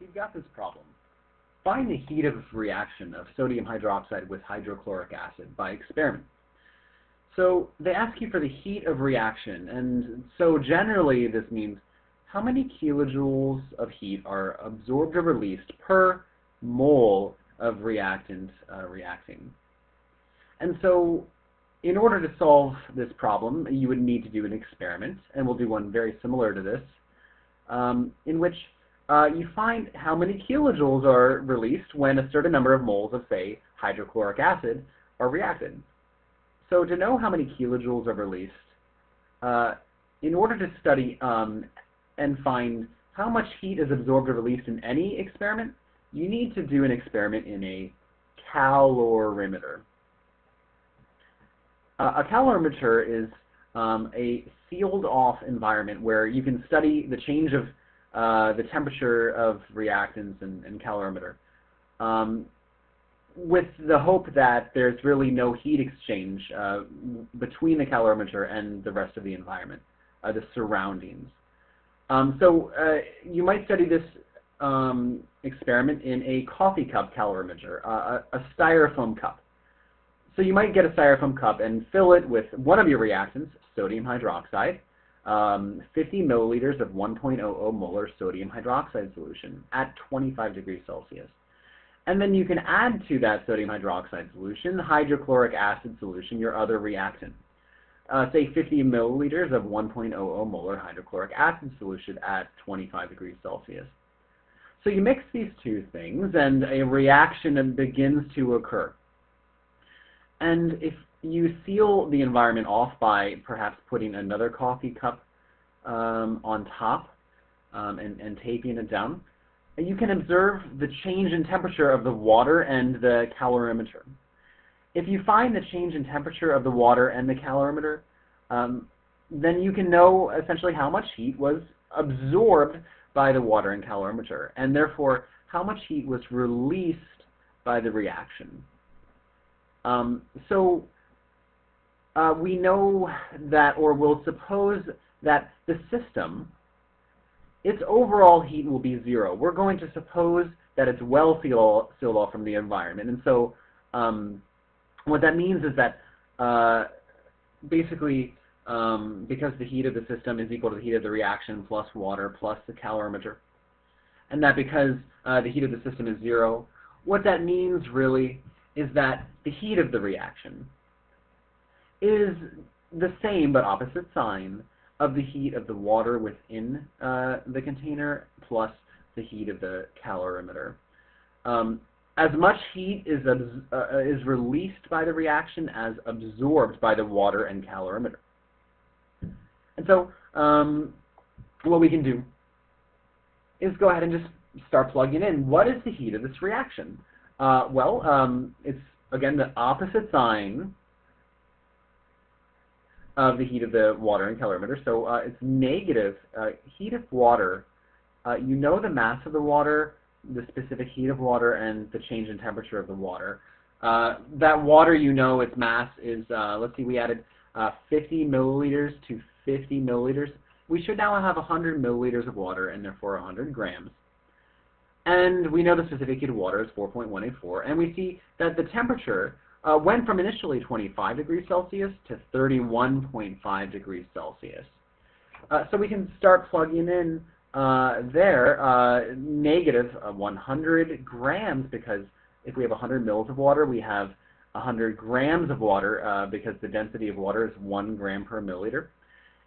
you've got this problem. Find the heat of reaction of sodium hydroxide with hydrochloric acid by experiment. So they ask you for the heat of reaction, and so generally this means how many kilojoules of heat are absorbed or released per mole of reactant reacting. And so in order to solve this problem, you would need to do an experiment, and we'll do one very similar to this, in which you find how many kilojoules are released when a certain number of moles of, say, hydrochloric acid are reacted. So to know how many kilojoules are released, in order to study and find how much heat is absorbed or released in any experiment, you need to do an experiment in a calorimeter. A calorimeter is a sealed-off environment where you can study the change of the temperature of reactants and calorimeter, with the hope that there's really no heat exchange between the calorimeter and the rest of the environment, the surroundings. So you might study this experiment in a coffee cup calorimeter, a styrofoam cup. So you might get a styrofoam cup and fill it with one of your reactants, sodium hydroxide, 50 milliliters of 1.00 molar sodium hydroxide solution at 25 degrees Celsius. And then you can add to that sodium hydroxide solution the hydrochloric acid solution, your other reactant. Say 50 milliliters of 1.00 molar hydrochloric acid solution at 25 degrees Celsius. So you mix these two things and a reaction begins to occur. And if you seal the environment off by perhaps putting another coffee cup on top and taping it down, you can observe the change in temperature of the water and the calorimeter. If you find the change in temperature of the water and the calorimeter, then you can know essentially how much heat was absorbed by the water and calorimeter, and therefore how much heat was released by the reaction. So we know that, or we'll suppose that the system, its overall heat will be zero. We're going to suppose that it's well sealed off from the environment. And so what that means is that basically because the heat of the system is equal to the heat of the reaction plus water plus the calorimeter, and that because the heat of the system is zero, what that means really is that the heat of the reaction is the same but opposite sign of the heat of the water within the container plus the heat of the calorimeter. As much heat is released by the reaction as absorbed by the water and calorimeter. And so what we can do is go ahead and just start plugging in. What is the heat of this reaction? It's, again, the opposite sign of the heat of the water and calorimeter. So it's negative heat of water. You know the mass of the water, the specific heat of water, and the change in temperature of the water. That water, you know, its mass is, let's see, we added 50 milliliters to 50 milliliters. We should now have 100 milliliters of water and therefore 100 grams. And we know the specific heat of water is 4.184, and we see that the temperature went from initially 25 degrees Celsius to 31.5 degrees Celsius. So we can start plugging in negative 100 grams, because if we have 100 mils of water, we have 100 grams of water because the density of water is 1 gram per milliliter.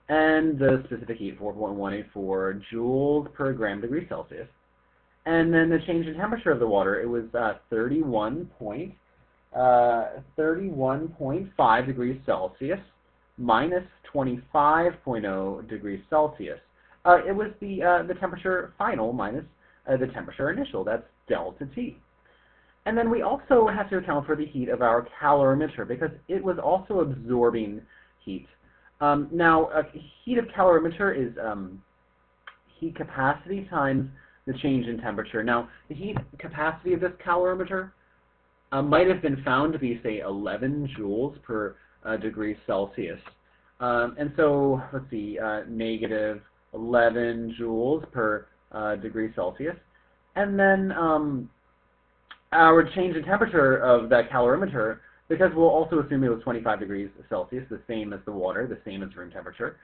And the specific heat, 4.184 joules per gram degree Celsius. And then the change in temperature of the water, it was 31.5 degrees Celsius minus 25.0 degrees Celsius. It was the temperature final minus the temperature initial. That's delta T. And then we also have to account for the heat of our calorimeter because it was also absorbing heat. Now, heat of calorimeter is heat capacity times the change in temperature. Now, the heat capacity of this calorimeter might have been found to be, say, 11 joules per degree Celsius. And so, let's see, negative 11 joules per degree Celsius. And then our change in temperature of that calorimeter, because we'll also assume it was 25 degrees Celsius, the same as the water, the same as room temperature,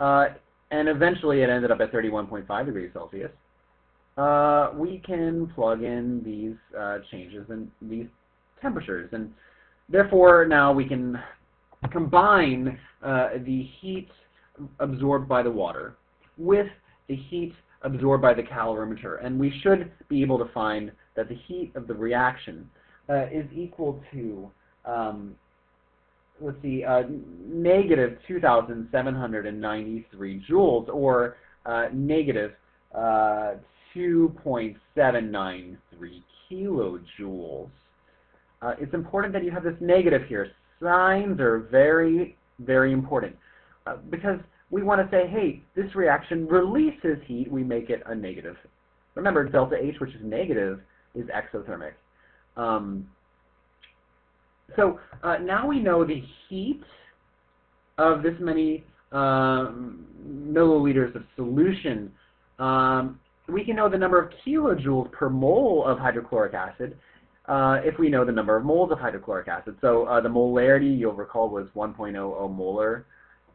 and eventually it ended up at 31.5 degrees Celsius, we can plug in these changes in these temperatures. And therefore, now we can combine the heat absorbed by the water with the heat absorbed by the calorimeter, and we should be able to find that the heat of the reaction is equal to, let's see, negative 2,793 joules, or negative 2.793 kilojoules. It's important that you have this negative here. Signs are very, very important because we want to say, hey, this reaction releases heat. We make it a negative. Remember, delta H, which is negative, is exothermic. So now we know the heat of this many milliliters of solution. We can know the number of kilojoules per mole of hydrochloric acid if we know the number of moles of hydrochloric acid. So the molarity, you'll recall, was 1.00 molar.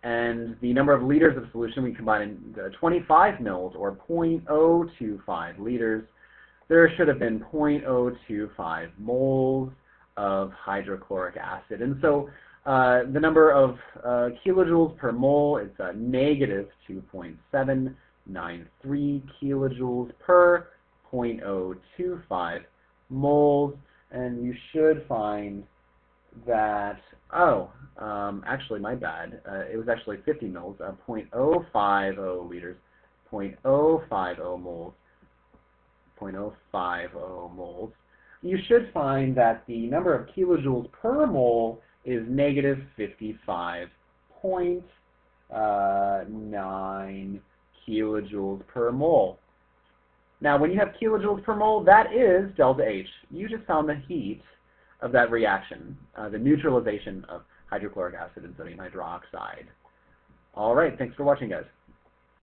And the number of liters of solution, we combine in 25 mils, or 0.025 liters. There should have been 0.025 moles of hydrochloric acid. And so the number of kilojoules per mole is negative 2.793 kilojoules per 0.025 moles. And you should find that, actually, my bad. It was actually 50 mils, 0.050 liters, 0.050 moles, 0.050 moles. You should find that the number of kilojoules per mole is negative 55.9 kilojoules per mole. Now, when you have kilojoules per mole, that is delta H. You just found the heat of that reaction, the neutralization of hydrochloric acid and sodium hydroxide. All right, thanks for watching, guys.